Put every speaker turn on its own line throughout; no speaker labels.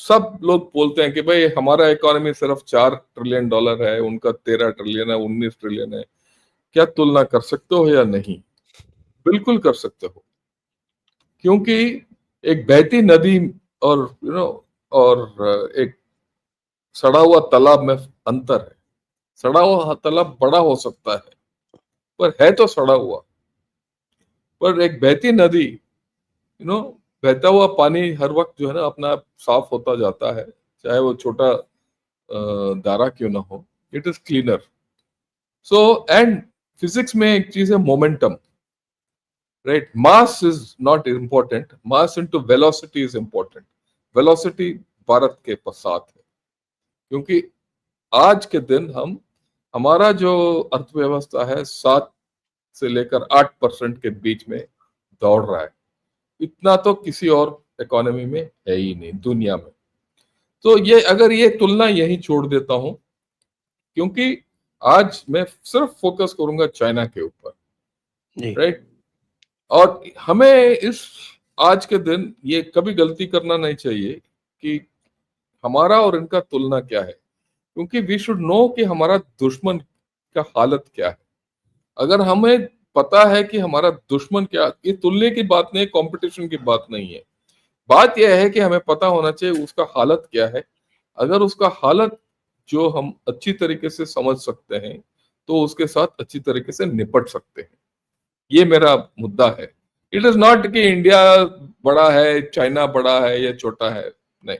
सब लोग बोलते हैं कि भाई हमारा इकोनॉमी सिर्फ $4 ट्रिलियन है, उनका 13 ट्रिलियन है, 19 ट्रिलियन है। क्या तुलना कर सकते हो या नहीं? बिल्कुल कर सकते हो, क्योंकि एक बहती नदी और और एक सड़ा हुआ तालाब में अंतर है। सड़ा हुआ तालाब बड़ा हो सकता है, पर है तो सड़ा हुआ। पर एक बहती नदी, बहता हुआ पानी हर वक्त जो है ना अपना आप साफ होता जाता है, चाहे वो छोटा धारा क्यों ना हो, it is cleaner. So and physics में एक चीज है momentum, right? Mass is not important, mass into velocity is important. Velocity Bharat के साथ है, क्योंकि आज के दिन हमारा जो अर्थव्यवस्था है 7 से लेकर 8% के बीच में दौड़ रहा है। इतना तो किसी और इकोनॉमी में है ही नहीं दुनिया में। तो ये अगर ये तुलना यही छोड़ देता हूं, क्योंकि आज मैं सिर्फ फोकस करूंगा चाइना के ऊपर, राइट? और हमें इस आज के दिन ये कभी गलती करना नहीं चाहिए कि हमारा और इनका तुलना क्या है, क्योंकि वी शुड नो कि हमारा दुश्मन का हालत क्या है। अगर हमें पता है कि हमारा दुश्मन क्या, ये तुलने की बात नहीं, कंपटीशन की बात नहीं है। बात यह है कि हमें पता होना चाहिए उसका हालत क्या है। अगर उसका हालत जो हम अच्छी तरीके से समझ सकते हैं, तो उसके साथ अच्छी तरीके से निपट सकते हैं। ये मेरा मुद्दा है। इट इज नॉट कि इंडिया बड़ा है, चाइना बड़ा है या छोटा है, नहीं,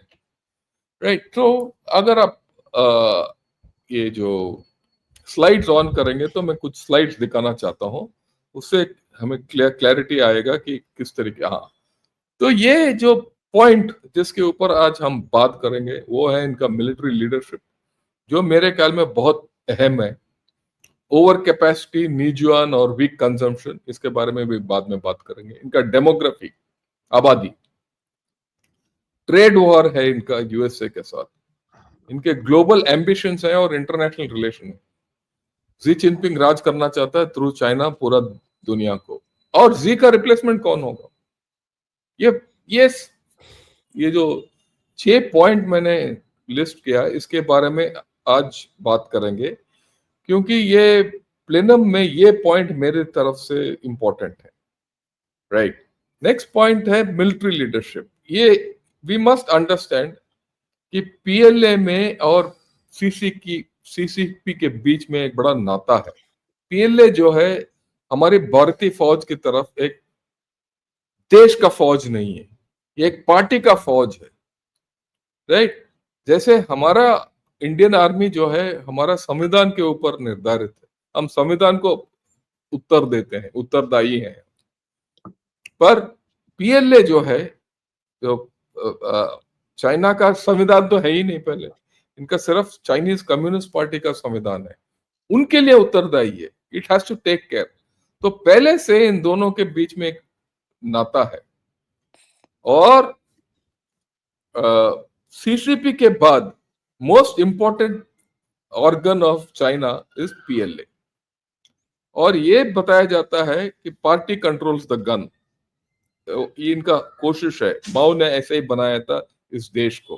राइट? तो अगर आप ये जो स्लाइड्स ऑन करेंगे तो मैं कुछ स्लाइड्स दिखाना चाहता हूं, उससे हमें क्लैरिटी आएगा कि किस तरीके। हाँ, तो ये जो पॉइंट जिसके ऊपर आज हम बात करेंगे वो है इनका मिलिट्री लीडरशिप, जो मेरे ख्याल में बहुत अहम है। ओवर कैपेसिटी, नीजुआन और वीक कंजम्पशन, इसके बारे में भी बाद में बात करेंगे। इनका डेमोग्राफी, आबादी, ट्रेड वॉर है इनका यूएसए के साथ, इनके ग्लोबल एम्बिशंस है और इंटरनेशनल रिलेशन है। जी जिनपिंग राज करना चाहता है थ्रू चाइना पूरा दुनिया को, और जी का रिप्लेसमेंट कौन होगा? ये ये ये जो 6 पॉइंट मैंने लिस्ट किया, इसके बारे में आज बात करेंगे, क्योंकि ये प्लेनम में ये पॉइंट मेरे तरफ से इंपॉर्टेंट है, राइट? नेक्स्ट पॉइंट है मिलिट्री लीडरशिप। ये वी मस्ट अंडरस्टैंड कि पीएलए में और सीसीपी के बीच में एक बड़ा नाता है। पीएलए जो है हमारी भारतीय फौज की तरफ एक देश का फौज नहीं है, ये एक पार्टी का फौज है, राइट? जैसे हमारा इंडियन आर्मी जो है हमारा संविधान के ऊपर निर्धारित है, हम संविधान को उत्तर देते हैं, उत्तरदायी हैं। पर पीएलए जो है, जो चाइना का संविधान तो है ही नहीं पहले, इनका सिर्फ चाइनीज कम्युनिस्ट पार्टी का संविधान है, उनके लिए उत्तरदायी है। It has to take care. तो पहले से इन दोनों के बीच में एक नाता है। और सीसीपी के बाद most important organ of China is PLA, और ये बताया जाता है कि पार्टी कंट्रोल्स द गन। ये इनका कोशिश है, माओ ने ऐसे ही बनाया था इस देश को,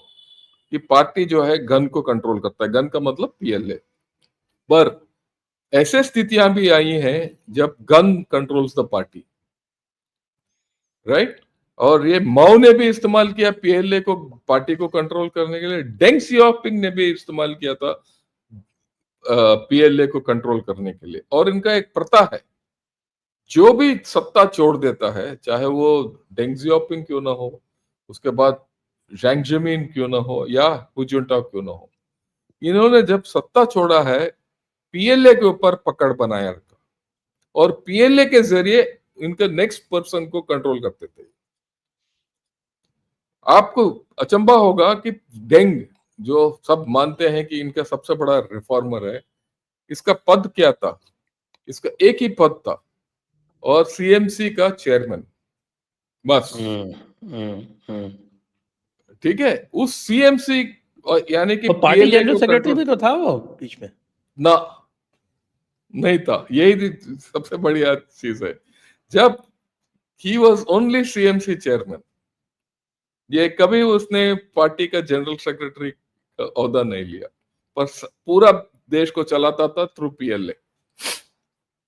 कि पार्टी जो है गन को कंट्रोल करता है, गन का मतलब पीएलए। पर ऐसे स्थितियां भी आई हैं जब gun controls the party, right? और ये माओ ने भी इस्तेमाल किया पीएलए को पार्टी को कंट्रोल करने के लिए, डेंग सियाओपिंग ने भी इस्तेमाल किया था पीएलए को कंट्रोल करने के लिए। और इनका एक प्रथा है, जो भी सत्ता छोड़ देता है, चाहे वो डेंग सियाओपिंग क्यों ना हो, उसके बाद जैंग जेमिन क्यों ना हो, या हु जुनटाओ क्यों ना हो, इन्होंने जब सत्ता छोड़ा है पीएलए के ऊपर पकड़ बनाया रखा, और पीएलए के जरिए इनके नेक्स्ट पर्सन को कंट्रोल करते थे। आपको अचंभा होगा कि डेंग, जो सब मानते हैं कि इनका सबसे बड़ा रिफॉर्मर है, इसका पद क्या था? इसका एक ही पद था, और सीएमसी का चेयरमैन, बस। ठीक है, उस सीएमसी यानी कि
पार्टी
पीएलए
जनरल
को
सेक्रेटरी
कंट्रोल
भी तो था वो बीच में
ना, नहीं था। यही सबसे बढ़िया चीज है, जब he was only CMC chairman, ये कभी उसने पार्टी का जनरल सेक्रेटरी का ओहदा नहीं लिया, पर पूरा देश को चलाता था थ्रू पीएलए,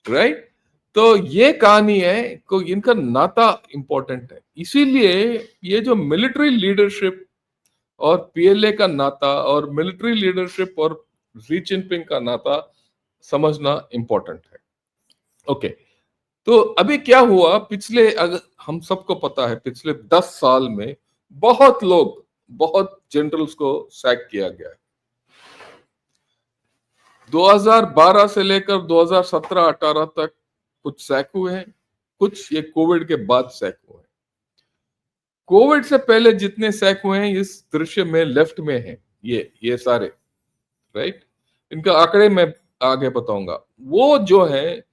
राइट। तो ये कहानी है, को इनका नाता इंपॉर्टेंट है। इसीलिए ये जो मिलिट्री लीडरशिप और पीएलए का नाता और मिलिट्री लीडरशिप और शी जिनपिंग का नाता समझना इंपॉर्टेंट है। ओके, तो अभी क्या हुआ पिछले, अगर हम सबको पता है पिछले 10 साल में बहुत लोग, बहुत जनरल्स को सैक किया गया है। 2012 से लेकर 2017-18 तक कुछ सैक हुए हैं, कुछ ये कोविड के बाद सैक हुए हैं। कोविड से पहले जितने सैक हुए हैं इस दृश्य में लेफ्ट में है, ये सारे, राइट। इनका आंकड़े मैं आगे बताऊंगा। वो जो है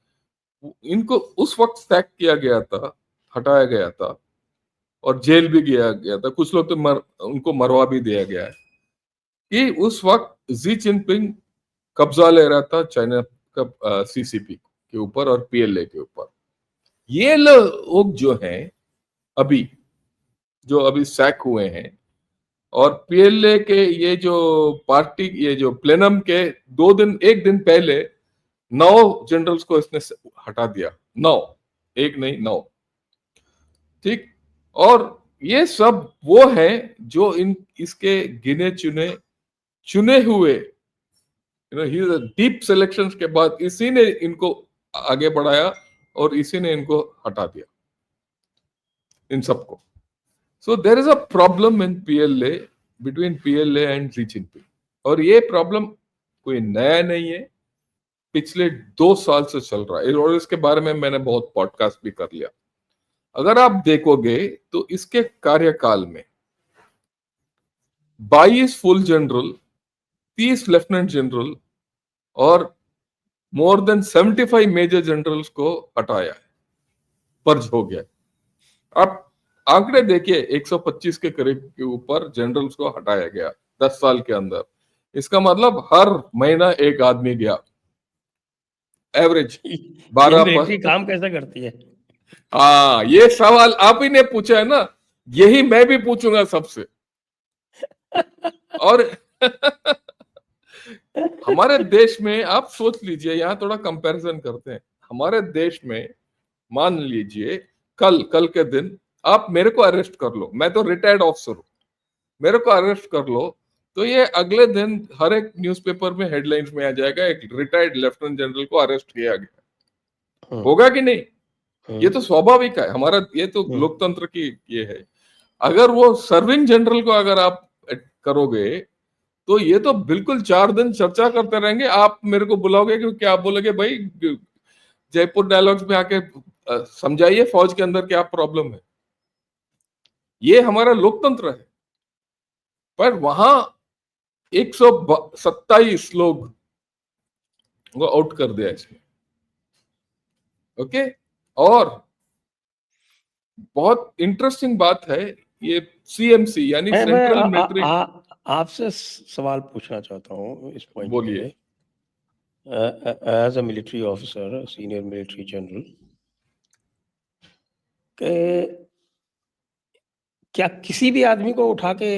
इनको उस वक्त सैक किया गया था, हटाया गया था और जेल भी गया गया था। कुछ लोग तो उनको मरवा भी दिया गया है कि उस वक्त शी जिनपिंग कब्जा ले रहा था चाइना का सीसीपी के ऊपर और पीएलए के ऊपर। ये लोग जो हैं अभी, जो अभी सैक हुए हैं, और पीएलए के ये जो पार्टी, ये जो प्लेनम के 2 दिन, 1 दिन पहले 9 जनरल्स को इसने हटा दिया। 9, एक नहीं 9, ठीक। और ये सब वो है जो इन इसके गिने चुने चुने हुए, ही डीप सिलेक्शन के बाद इसी ने इनको आगे बढ़ाया और इसी ने इनको हटा दिया, इन सबको। So there is a problem in PLA, between PLA and Xi Jinping. और ये प्रॉब्लम कोई नया नहीं है, पिछले 2 साल से चल रहा है और इसके बारे में मैंने बहुत पॉडकास्ट भी कर लिया। अगर आप देखोगे तो इसके कार्यकाल में 22 फुल जनरल, 30 लेफ्टिनेंट जनरल और मोर देन 75 मेजर जनरल्स को हटाया है, पर्ज हो गया। आप आंकड़े देखिए, 125 के करीब के ऊपर जनरल्स को हटाया गया 10 साल के अंदर। इसका मतलब हर महीना एक आदमी गया, एवरेज
ये
12
मिलिट्री
पर।
काम कैसे करती है?
हाँ, ये सवाल आप ही ने पूछा है ना, यही मैं भी पूछूंगा सबसे। और हमारे देश में आप सोच लीजिए, यहाँ थोड़ा कंपैरिजन करते हैं। हमारे देश में मान लीजिए कल कल के दिन आप मेरे को अरेस्ट कर लो, मैं तो रिटायर्ड ऑफिसर हूं, मेरे को अरेस्ट कर लो, तो ये अगले दिन हर एक न्यूज़पेपर में हेडलाइंस में आ जाएगा, एक रिटायर्ड लेफ्टिनेंट जनरल को अरेस्ट किया गया। होगा कि नहीं? ये तो स्वाभाविक है हमारा, ये तो लोकतंत्र की ये है। अगर वो सर्विंग जनरल को अगर आप करोगे तो ये तो बिल्कुल 4 दिन चर्चा करते रहेंगे। आप मेरे को बुलाओगे कि क्या, आप बोलोगे भाई जयपुर डायलॉग्स में आके समझाइए फौज के अंदर क्या प्रॉब्लम है। ये हमारा लोकतंत्र है। पर वहां 127 लोग वो आउट कर दिया इसने। ओके, और बहुत इंटरेस्टिंग बात है, ये सीएमसी यानी सेंट्रल मिलिट्री।
आपसे सवाल पूछना चाहता हूँ इस पॉइंट
बोलिए।
पे, as a military officer, senior military general, के क्या किसी भी आदमी को उठा के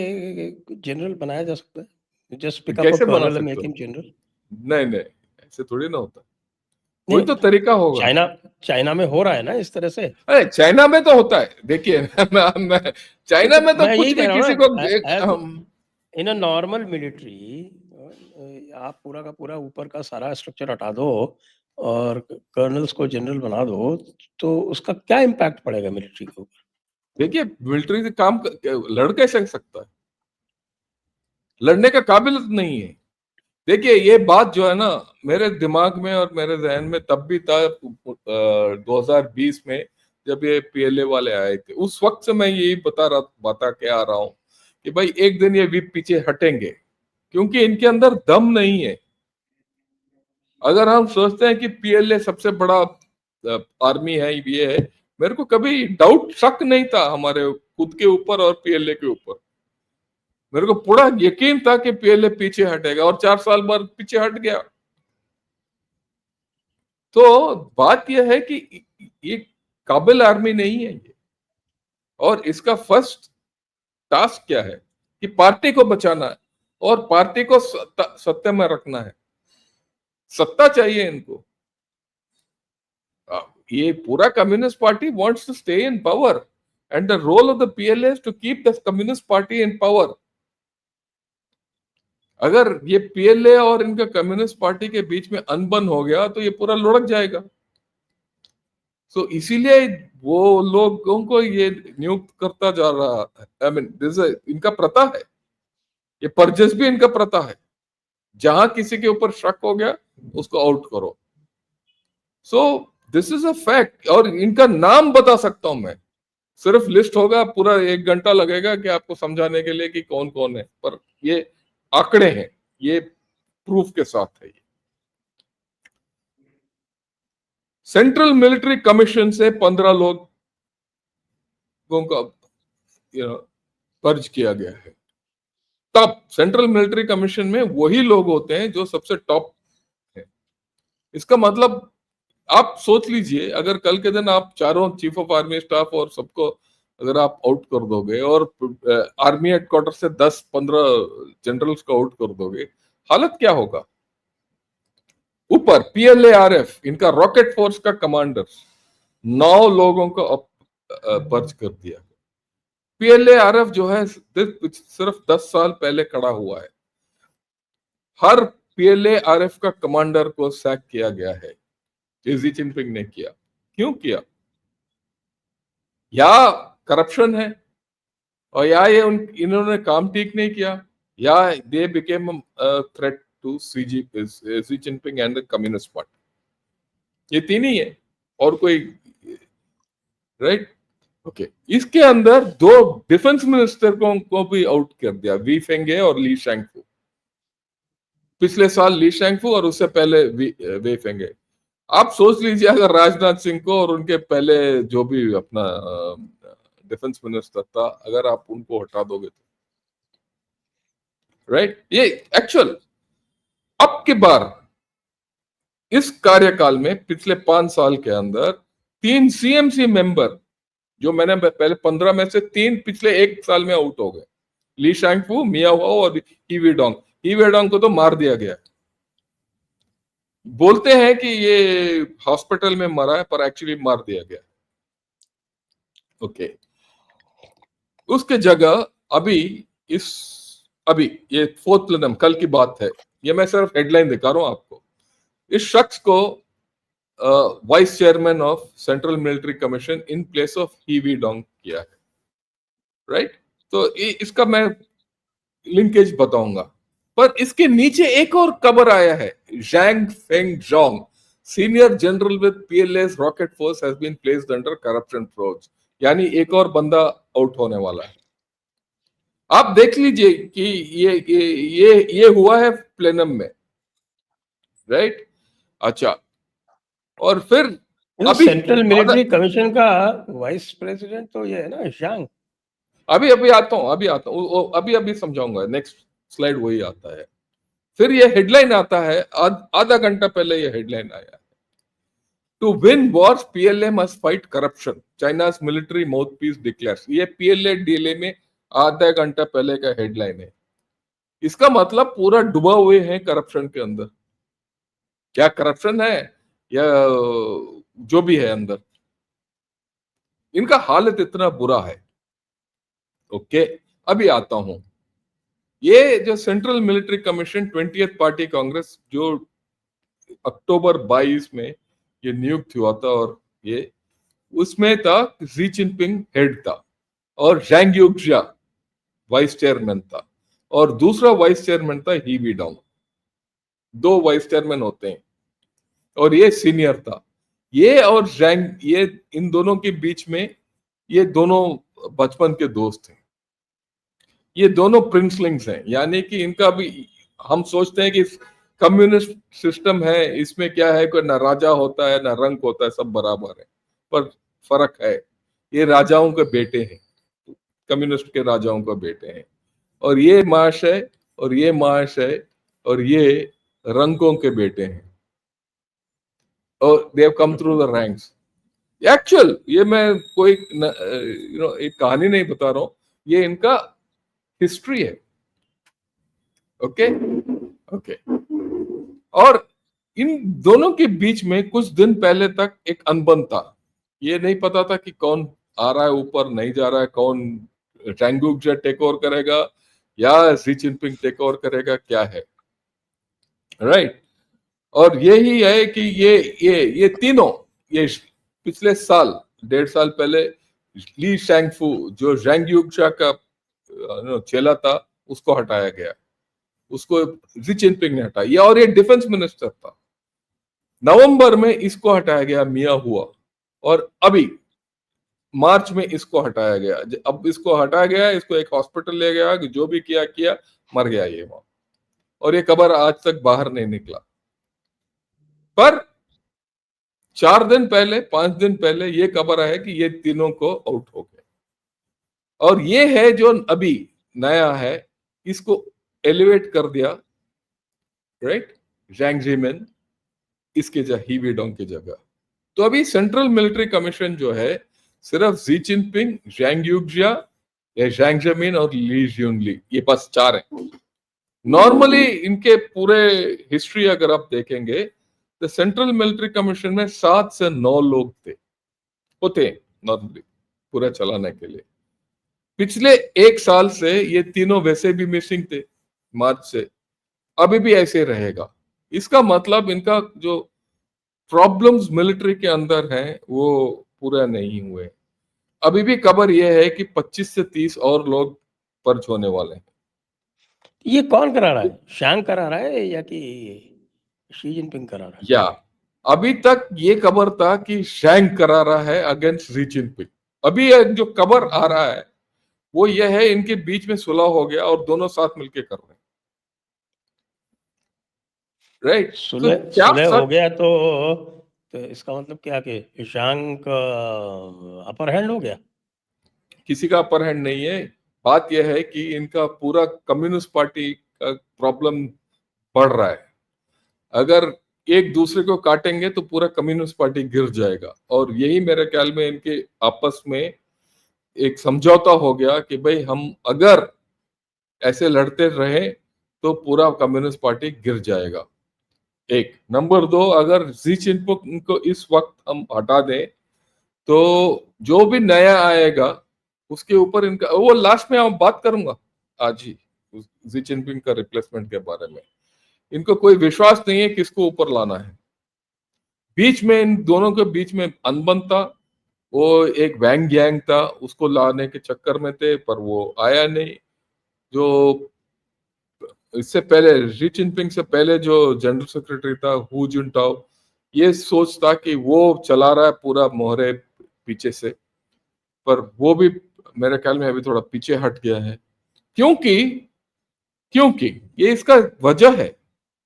जनरल बनाया जा सकता है? जस्ट पिक अप अ
कैसे बना
कर्नल एंड
सकते
मेक
हो?
Him general?
नहीं नहीं, ऐसे थोड़ी ना होता, कोई
नहीं,
तो तरीका होगा।
चाइना में हो रहा है ना इस तरह से।
अरे चाइना में तो होता है, देखिए चाइना
तो
में तो
मैं
कुछ
यही
भी
कह रहा
किसी
हूँ
को
ना, इन अ नॉर्मल मिलिट्री आप पूरा का पूरा ऊपर का सारा स्ट्रक्चर हटा दो और कर्नल्स को जनरल बना दो, तो उसका क्या इम्पैक्ट पड़ेगा मिलिट्री के ऊपर?
देखिए मिलिट्री से काम लड़ कैसे सकता है, लड़ने का काबिल नहीं है। देखिए ये बात जो है ना, मेरे दिमाग में और मेरे जहन में तब भी था 2020 में, जब ये पीएलए वाले आए थे। उस वक्त से मैं यही बता के आ रहा हूं कि भाई एक दिन ये विप पीछे हटेंगे, क्योंकि इनके अंदर दम नहीं है। अगर हम सोचते हैं कि पीएलए सबसे बड़ा आर्मी है, ये है, मेरे को कभी डाउट, शक नहीं था हमारे खुद के ऊपर और पीएलए के ऊपर। मेरे को पूरा यकीन था कि पीएलए पीछे हटेगा और 4 साल बाद पीछे हट गया। तो बात यह है कि ये काबिल आर्मी नहीं है ये। और इसका फर्स्ट टास्क क्या है कि पार्टी को बचाना है और पार्टी को सत्ता में रखना है। सत्ता चाहिए इनको। ये पूरा communist party wants to stay in power and the role of the PLA is to keep the communist party in power. अगर ये पीएलए और इनका कम्युनिस्ट पार्टी के बीच में अनबन हो गया तो ये पूरा लुढ़क जाएगा। सो इसीलिए वो लोगों को ये नियुक्त करता जा रहा है। आई मीन दिस इनका प्रथा है, ये परचेस भी इनका प्रथा है। जहां किसी के ऊपर शक हो गया उसको आउट करो। So this is a fact. और इनका नाम बता सकता हूं मैं, सिर्फ लिस्ट होगा, पूरा 1 घंटा लगेगा कि आपको समझाने के लिए कि कौन कौन है, पर ये आंकड़े हैं, ये प्रूफ के साथ है। सेंट्रल मिलिट्री कमीशन से 15 लोगों का पर्ज किया गया है। टॉप सेंट्रल मिलिट्री कमीशन में वही लोग होते हैं जो सबसे टॉप है। इसका मतलब आप सोच लीजिए, अगर कल के दिन आप चारों चीफ ऑफ आर्मी स्टाफ और सबको अगर आप आउट कर दोगे और आर्मी हेडक्वार्टर से 10-15 जनरल्स को आउट कर दोगे, हालत क्या होगा। ऊपर पीएलए-आरएफ, इनका रॉकेट फोर्स का कमांडर 9 लोगों को पर्च कर दिया। पीएलए-आरएफ जो है सिर्फ 10 साल पहले खड़ा हुआ है। हर पीएलए-आरएफ का कमांडर को सैक किया गया है, शी जिनपिंग ने किया। क्यों किया? या करप्शन है, और या ये इन्होंने काम ठीक नहीं किया, या they became threat to Xi Jinping and the communist party. ये तीन ही है, और कोई, राइट? ओके। इसके अंदर 2 डिफेंस मिनिस्टर को भी आउट कर दिया, वी फेंगे और ली शैंगफू। पिछले साल ली शैंगफू और उससे पहले वे फेंगे। आप सोच लीजिए, अगर राजनाथ सिंह को और उनके पहले जो भी अपना डिफेंस मिनिस्टर था, अगर आप उनको हटा दोगे तो, राइट? ये एक्चुअल अब की बार इस कार्यकाल में पिछले 5 साल के अंदर 3 सीएमसी मेंबर, जो मैंने पहले 15 में से 3 पिछले 1 साल में आउट हो गए, ली शैंगफू, मिया हुआ और ही वेडोंग। ही वेडोंग को तो मार दिया गया। बोलते हैं कि ये हॉस्पिटल में मरा है, पर एक्चुअली मार दिया गया। ओके। उसके जगह अभी ये 4th प्लेनम, कल की बात है, ये मैं सिर्फ हेडलाइन दिखा रहा हूं आपको। इस शख्स को vice chairman of central military commission in place of He Weidong किया है, राइट? तो इसका मैं लिंकेज बताऊंगा, पर इसके नीचे एक और खबर आया है, Zhang Feng Zhong, senior general with PLA's rocket force has been placed under corruption probe. यानी एक और बंदा आउट होने वाला है। आप देख लीजिए कि ये हुआ है प्लेनम में, राइट? अच्छा, और फिर अभी
सेंट्रल मिलिट्री कमीशन का वाइस प्रेसिडेंट तो ये है ना, शांग।
अभी आता हूं, अभी समझाऊंगा। नेक्स्ट स्लाइड वही आता है। फिर ये हेडलाइन आता है, आधा घंटा पहले ये हेडलाइन आया है, to win wars PLA must fight corruption, China's military mouthpiece declares. ये पीएलए डीएलए में आधा घंटा पहले का हेडलाइन है। इसका मतलब पूरा डूबा हुए हैं करप्शन के अंदर। क्या करप्शन है या जो भी है अंदर, इनका हालत इतना बुरा है। ओके, अभी आता हूं। ये जो central military commission 20th party Congress, जो अक्टूबर 22 में ये नियुक्त हुआ था, और ये उसमें था शी जिनपिंग हेड था और जैंग युक्जिया वाइस चेयरमैन था, और दूसरा वाइस चेयरमैन था ही वेडोंग। 2 वाइस चेयरमैन होते हैं, और ये सीनियर था। ये और जैंग, ये इन दोनों के बीच में, ये दोनों बचपन के दोस्त हैं। ये दोनों प्रिंसलिंग्स हैं, यानी कि इनका भी, हम सोचते हैं कि कम्युनिस्ट सिस्टम है, इसमें क्या है, कोई ना राजा होता है ना रंक होता है, सब बराबर है, पर फर्क है। ये राजाओं के बेटे हैं, कम्युनिस्ट के राजाओं के बेटे हैं, और ये महाशय और ये महाशय और ये रंकों के बेटे हैं, और they have come through the ranks. Actual, ये मैं कोई एक कहानी नहीं बता रहा हूं, ये इनका हिस्ट्री है। Okay okay. और इन दोनों के बीच में कुछ दिन पहले तक एक अनबन था। ये नहीं पता था कि कौन आ रहा है ऊपर, नहीं जा रहा है, कौन टैंगुक टेक ओवर करेगा या शी जिनपिंग टेक ओवर करेगा, क्या है, राइट। और यही है कि ये तीनों, ये पिछले साल, 1.5 साल पहले ली शैंगफू जो जैंग युक्शा का चेला था, उसको हटाया गया, उसको शी जिनपिंग ने हटाया। ये और ये डिफेंस मिनिस्टर था। नवंबर में इसको हटाया गया, मिया हुआ, और अभी मार्च में इसको हटाया गया। अब इसको हटाया गया, इसको एक हॉस्पिटल ले गया, जो भी किया किया, मर गया ये वहां, और ये कबर आज तक बाहर नहीं निकला। पर 4 दिन पहले, 5 दिन पहले ये खबर है कि ये तीनों को आउट हो गए। और ये है जो अभी नया है, इसको एलिवेट कर दिया, राइट, जैंग जेमिन इसके ही वीडोंग की जगह। तो अभी सेंट्रल मिलिट्री कमीशन जो है, सिर्फ शी जिनपिंग, जैंग युक्जिया, जैंग जेमिन और ली जुनली, ये बस 4 है। नॉर्मली इनके पूरे हिस्ट्री अगर आप देखेंगे तो सेंट्रल मिलिट्री कमीशन में 7 से 9 लोग होते नॉर्मली पूरा चलाने के लिए। पिछले 1 साल से ये तीनों वैसे भी मिसिंग थे, मार्च से, अभी भी ऐसे रहेगा। इसका मतलब इनका जो प्रॉब्लम्स मिलिट्री के अंदर हैं वो पूरा नहीं हुए। अभी भी खबर यह है कि 25 से 30 और लोग पर्च होने वाले हैं।
ये कौन करा रहा है? शांग करा रहा है या कि शी जिनपिंग करा रहा है?
या अभी तक ये खबर था कि शैंग करा रहा है अगेंस्ट शी जिनपिंग। अभी एक जो खबर आ रहा है वो ये है इनके बीच में सुलह हो गया और दोनों साथ मिलके कर रहे हैं, राइट। तो
सुलह
क्या
सुलह हो
सच,
गया तो इसका मतलब क्या कि शांग का अपर हैंड हो गया?
किसी का अपर हैंड नहीं है। बात यह है कि इनका पूरा कम्युनिस्ट पार्टी का प्रॉब्लम बढ़ रहा है। अगर एक दूसरे को काटेंगे तो पूरा कम्युनिस्ट पार्टी गिर जाएगा, और यही मेरे ख्याल में इनके आपस में एक समझौता हो गया कि भाई हम अगर ऐसे लड़ते रहे तो पूरा कम्युनिस्ट पार्टी गिर जाएगा। एक नंबर 2, अगर शी जिनपिंग को इस वक्त हम हटा दें तो जो भी नया आएगा उसके ऊपर इनका, वो लास्ट में मैं बात करूंगा आज ही शी जिनपिंग का रिप्लेसमेंट के बारे में। इनको कोई विश्वास नहीं है किसको ऊपर लाना है। बीच में इन दोनों के बीच में अनबन था, वो एक वैंग गैंग था, उसको लाने के चक्कर में थे पर वो आया नहीं। जो इससे पहले शी जिनपिंग से पहले जो जनरल सेक्रेटरी था हु जुनटाओ, ये सोच था कि वो चला रहा है पूरा मोहरे पीछे से, पर वो भी मेरे ख्याल में अभी थोड़ा पीछे हट गया है। क्योंकि क्योंकि ये इसका वजह है,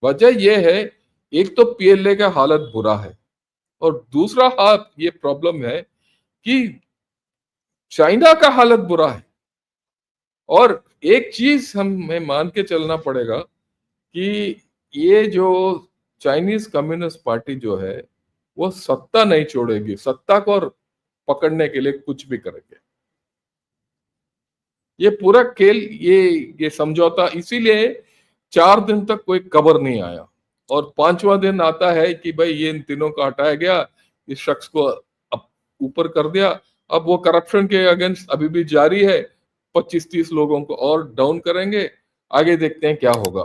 वजह ये है, एक तो पीएलए का हालत बुरा है, और दूसरा हाथ ये प्रॉब्लम है कि चाइना का हालत बुरा है। और एक चीज हमें मान के चलना पड़ेगा कि ये जो चाइनीज कम्युनिस्ट पार्टी जो है वो सत्ता नहीं छोड़ेगी, सत्ता को और पकड़ने के लिए कुछ भी करेंगे। ये पूरा खेल, ये समझौता, इसीलिए 4 दिन तक कोई खबर नहीं आया, और 5वां दिन आता है कि भाई ये इन तीनों को हटाया गया, इस शख्स को ऊपर कर दिया। अब वो करप्शन के अगेंस्ट अभी भी जारी है, 25-30 लोगों को और डाउन करेंगे। आगे देखते हैं क्या होगा।